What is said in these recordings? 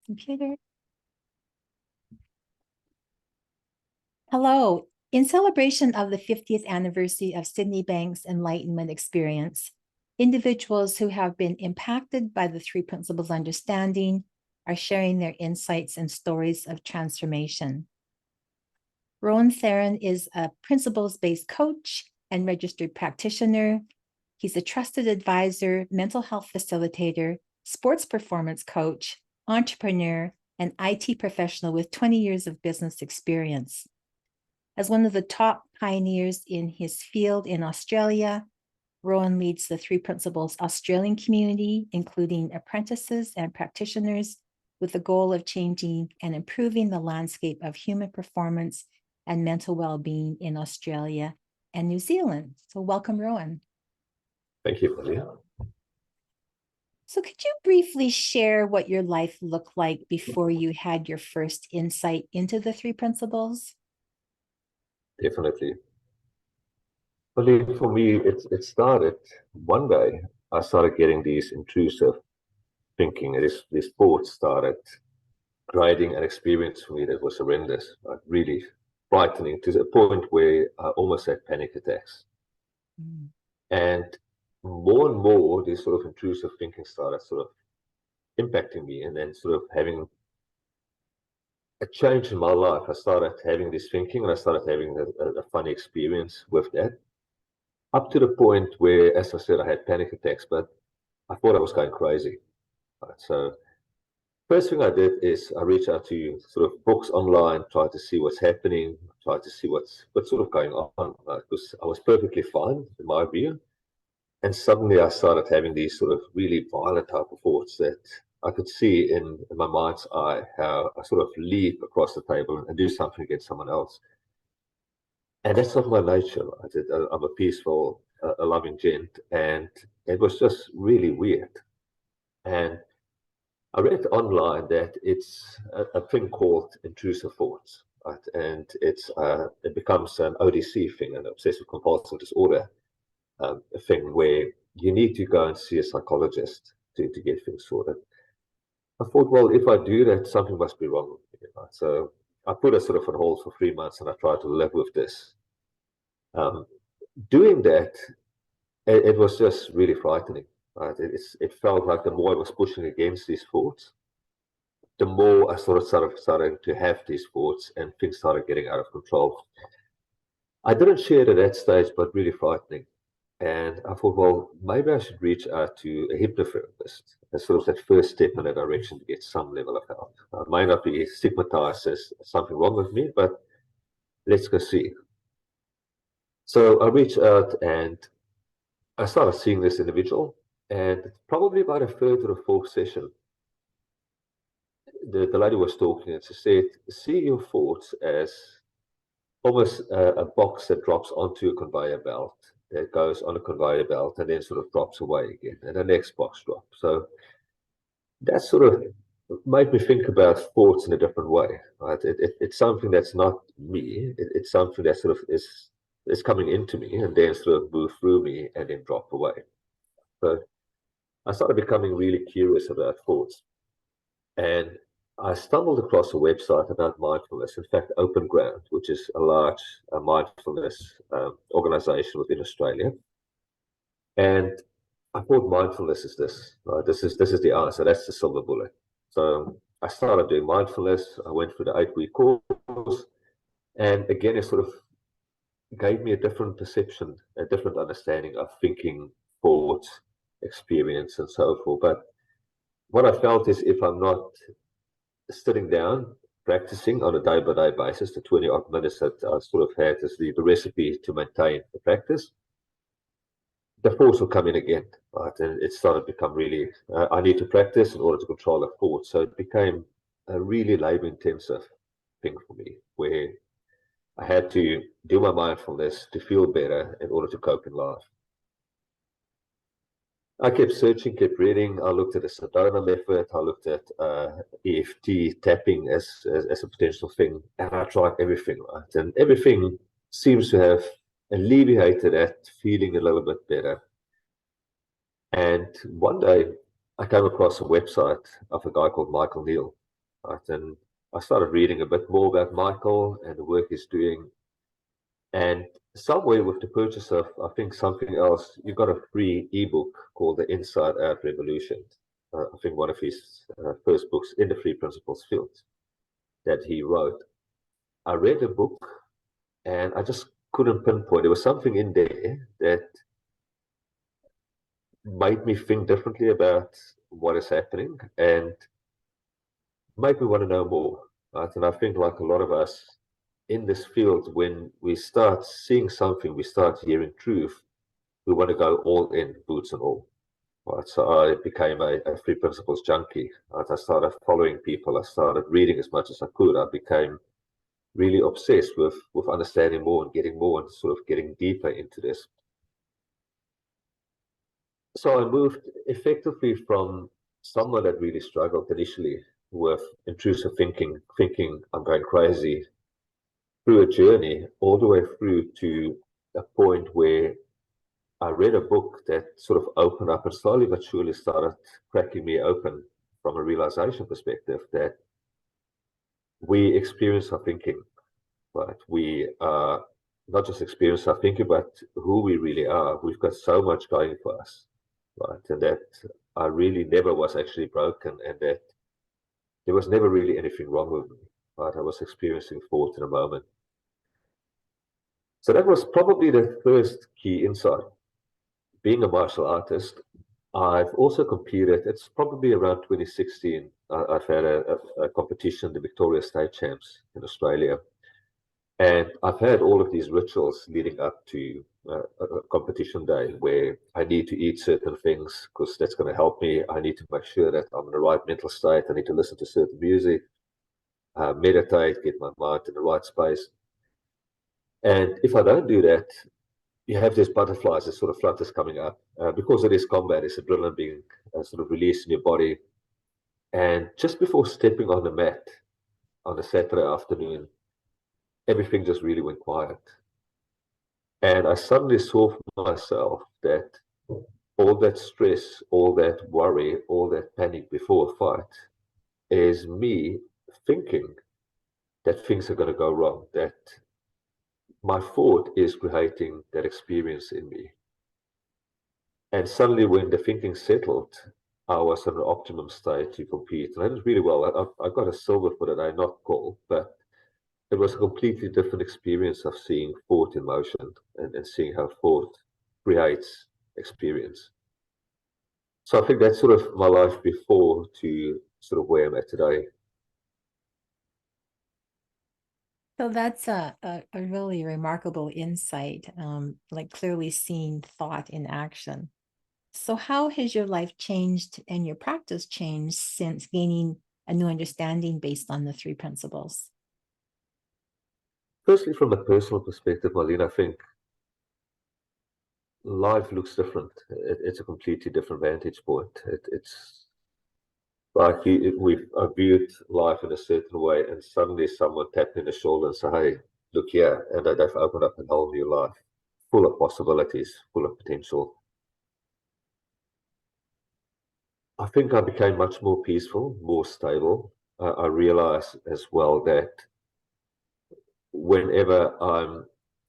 Computer. Hello. In celebration of the 50th anniversary of Sydney Bank's Enlightenment experience, individuals who have been impacted by the three principles understanding are sharing their insights and stories of transformation. Roan Theron is a principles-based coach and registered practitioner. He's a trusted advisor, mental health facilitator, sports performance coach, entrepreneur, and IT professional with 20 years of business experience. As one of the top pioneers in his field in Australia, Roan leads the Three Principles Australian community, including apprentices and practitioners, with the goal of changing and improving the landscape of human performance and mental well-being in Australia and New Zealand. So welcome, Roan. Thank you, Maria. So could you briefly share what your life looked like before you had your first insight into the three principles? Definitely. Well, for me, it started one day. I started getting these intrusive thinking. These thoughts started creating an experience for me that was horrendous, like really frightening to the point where I almost had panic attacks. Mm. And more, this sort of intrusive thinking started sort of impacting me, and then sort of having a change in my life. I started having this thinking, and I started having a funny experience with that. Up to the point where, as I said, I had panic attacks, but I thought I was going crazy. Right? So first thing I did is I reached out to sort of books online, tried to see what's happening, tried to see what's sort of going on. Because I was perfectly fine in my view. And suddenly I started having these sort of really violent type of thoughts that I could see in my mind's eye, how I sort of leap across the table and do something against someone else. And that's not my nature. Right? I'm a peaceful, a loving gent, and it was just really weird. And I read online that it's a thing called intrusive thoughts, right? And it becomes an ODC thing, an obsessive compulsive disorder thing, where you need to go and see a psychologist to get things sorted. I thought, well, if I do that, something must be wrong with me. Right? So I put it sort of on hold for 3 months, and I tried to live with this. Um, Doing that, it was just really frightening. Right? It felt like the more I was pushing against these thoughts, the more I sort of started to have these thoughts, and things started getting out of control. I didn't share it at that stage, but really frightening. And I thought, well, maybe I should reach out to a hypnotherapist as sort of that first step in that direction to get some level of help. I might not be stigmatized as something wrong with me, but let's go see. So I reached out and I started seeing this individual, and probably about a third or a fourth session, the lady was talking and she said, see your thoughts as almost a box that drops onto a conveyor belt, that goes on a conveyor belt and then sort of drops away again, and the next box drops. So that sort of made me think about thoughts in a different way. Right? It's something that's not me. It's something that sort of is coming into me and then sort of move through me and then drop away. So I started becoming really curious about thoughts. And I stumbled across a website about mindfulness, in fact, Open Ground, which is a large mindfulness organization within Australia. And I thought mindfulness is this, right? This is the answer. That's the silver bullet. So I started doing mindfulness. I went through the 8-week course. And again, it sort of gave me a different perception, a different understanding of thinking, thoughts, experience, and so forth. But what I felt is if I'm not sitting down, practicing on a day-by-day basis, the 20-odd minutes that I sort of had as the recipe to maintain the practice, the thoughts will come in again, right? And it started to become really, I need to practice in order to control the thoughts. So it became a really labor-intensive thing for me, where I had to do my mindfulness to feel better in order to cope in life. I kept searching, kept reading. I looked at the Sedona method. I looked at EFT tapping as a potential thing, and I tried everything, right? And everything seems to have alleviated that feeling a little bit better. And one day I came across a website of a guy called Michael Neal. right? And I started reading a bit more about Michael and the work he's doing. And somewhere with the purchase of, I think, something else, you got a free ebook called The Inside Out Revolution. I think one of his first books in the Three Principles field that he wrote. I read the book and I just couldn't pinpoint. There was something in there that made me think differently about what is happening and made me want to know more. Right? And I think, like a lot of us in this field, when we start seeing something, we start hearing truth, we want to go all in, boots and all. Right? So I became a Three Principles junkie. Right? I started following people. I started reading as much as I could. I became really obsessed with understanding more and getting more and sort of getting deeper into this. So I moved effectively from someone that really struggled initially with intrusive thinking I'm going crazy, through a journey all the way through to a point where I read a book that sort of opened up and slowly but surely started cracking me open from a realization perspective that we experience our thinking, right? We not just experience our thinking, but who we really are. We've got so much going for us, right? And that I really never was actually broken, and that there was never really anything wrong with me, right? I was experiencing thought in a moment. So that was probably the first key insight. Being a martial artist, I've also competed. It's probably around 2016. I've had a competition, the Victoria State Champs in Australia. And I've had all of these rituals leading up to a competition day where I need to eat certain things because that's going to help me. I need to make sure that I'm in the right mental state. I need to listen to certain music, meditate, get my mind in the right space. And if I don't do that, you have these butterflies, this sort of flutters coming up because it is combat, it's adrenaline being sort of released in your body. And just before stepping on the mat on a Saturday afternoon, everything just really went quiet. And I suddenly saw for myself that all that stress, all that worry, all that panic before a fight is me thinking that things are going to go wrong, that my thought is creating that experience in me. And suddenly, when the thinking settled, I was in an optimum state to compete. And I did really well. I got a silver for that, I not gold, but it was a completely different experience of seeing thought in motion and seeing how thought creates experience. So I think that's sort of my life before to sort of where I'm at today. So that's a really remarkable insight, like clearly seeing thought in action. So how has your life changed and your practice changed since gaining a new understanding based on the three principles? Firstly, from a personal perspective, Marlene, I think life looks different. It's a completely different vantage point. It's like we've viewed life in a certain way, and suddenly someone tapped in the shoulder and said, "Hey, look here," and they've opened up a whole new life, full of possibilities, full of potential. I think I became much more peaceful, more stable. I realized as well that whenever I'm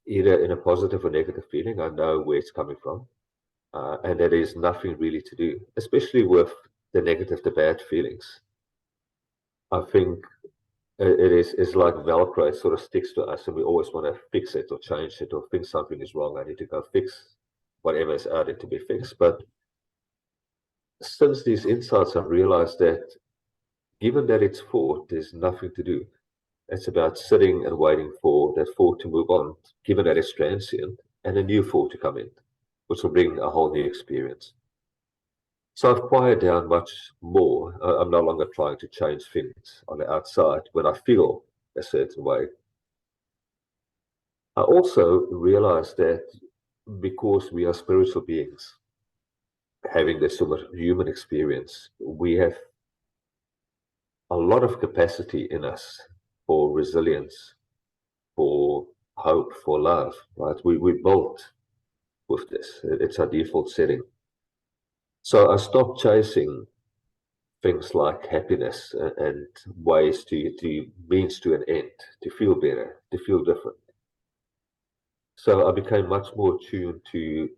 either in a positive or negative feeling, I know where it's coming from, and there is nothing really to do, especially with the negative, the bad feelings. I think it is like Velcro, it sort of sticks to us, and we always want to fix it or change it or think something is wrong. I need to go fix whatever is out there to be fixed. But since these insights, I've realized that given that it's thought, there's nothing to do. It's about sitting and waiting for that thought to move on, given that it's transient, and a new thought to come in, which will bring a whole new experience. So I've quieted down much more. I'm no longer trying to change things on the outside when I feel a certain way. I also realized that because we are spiritual beings, having this sort of human experience, we have a lot of capacity in us for resilience, for hope, for love, right? We built with this. It's our default setting. So I stopped chasing things like happiness and ways to means to an end, to feel better, to feel different. So I became much more tuned to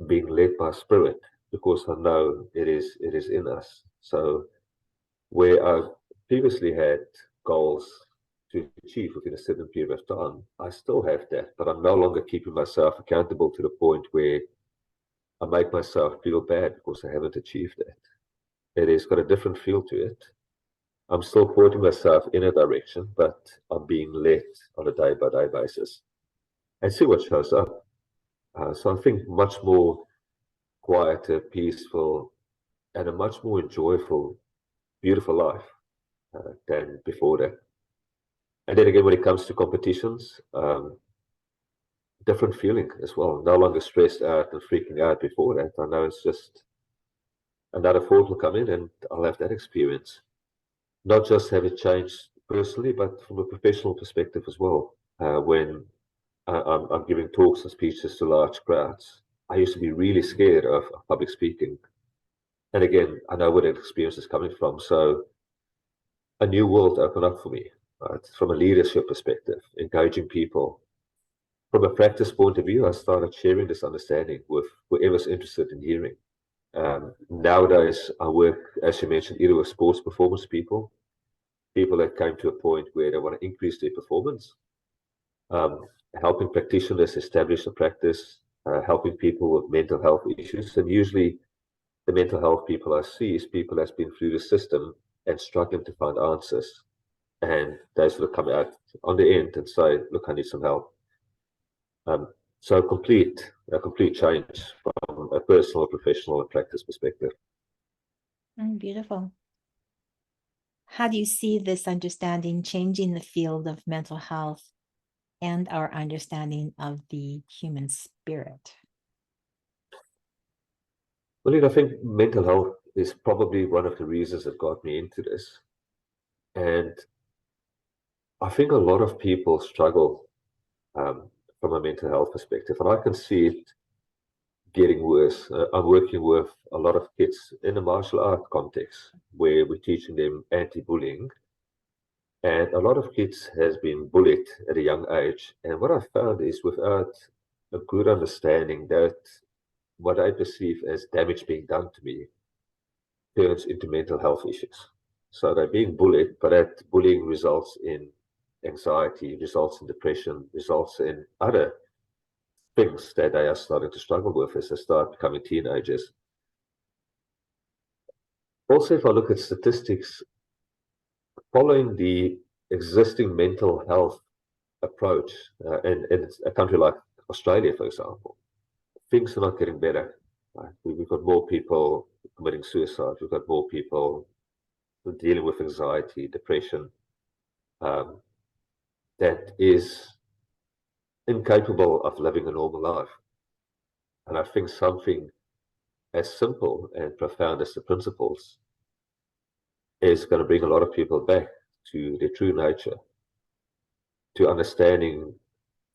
being led by spirit because I know it is in us. So where I previously had goals to achieve within a certain period of time, I still have that, but I'm no longer keeping myself accountable to the point where I make myself feel bad because I haven't achieved that. It has got a different feel to it. I'm still pointing myself in a direction, but I'm being led on a day-by-day basis and see what shows up. So I think much more quieter, peaceful, and a much more enjoyable, beautiful life than before that. And then again, when it comes to competitions, different feeling as well. No longer stressed out and freaking out before that. I know it's just another thought will come in and I'll have that experience. Not just have it changed personally, but from a professional perspective as well. When I'm giving talks and speeches to large crowds, I used to be really scared of public speaking. And again, I know where that experience is coming from. So a new world opened up for me, right? From a leadership perspective, engaging people. From a practice point of view, I started sharing this understanding with whoever's interested in hearing. Nowadays, I work, as you mentioned, either with sports performance people that came to a point where they want to increase their performance, um, helping practitioners establish a practice, helping people with mental health issues. And usually, the mental health people I see is people that's been through the system and struggling to find answers. And they sort of come out on the end and say, "Look, I need some help." So a complete change from a personal, professional, and practice perspective. Beautiful. How do you see this understanding changing the field of mental health and our understanding of the human spirit? Well, I think mental health is probably one of the reasons that got me into this. And I think a lot of people struggle from a mental health perspective, and I can see it getting worse. I'm working with a lot of kids in a martial art context where we're teaching them anti-bullying. And a lot of kids has been bullied at a young age. And what I found is without a good understanding that what I perceive as damage being done to me turns into mental health issues. So they're being bullied, but that bullying results in anxiety, results in depression, results in other things that they are starting to struggle with as they start becoming teenagers. Also, if I look at statistics, following the existing mental health approach in a country like Australia, for example, things are not getting better. Right? We've got more people committing suicide. We've got more people dealing with anxiety, depression, um, that is incapable of living a normal life. And I think something as simple and profound as the principles is going to bring a lot of people back to their true nature, to understanding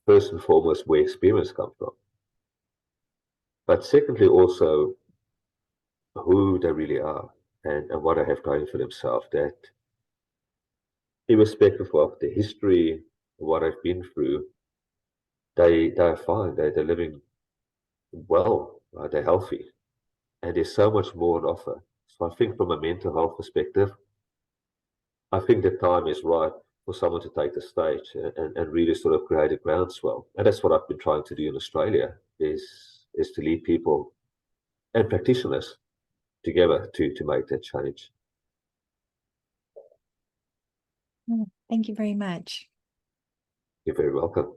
first and foremost where experience comes from. But secondly, also who they really are and what they have going for themselves, that irrespective of the history, what I've been through, they're fine. They're living well. They're healthy, and there's so much more on offer. So I think from a mental health perspective, I think the time is right for someone to take the stage and really sort of create a groundswell. And that's what I've been trying to do in Australia is to lead people and practitioners together to make that change. Thank you very much. You're very welcome.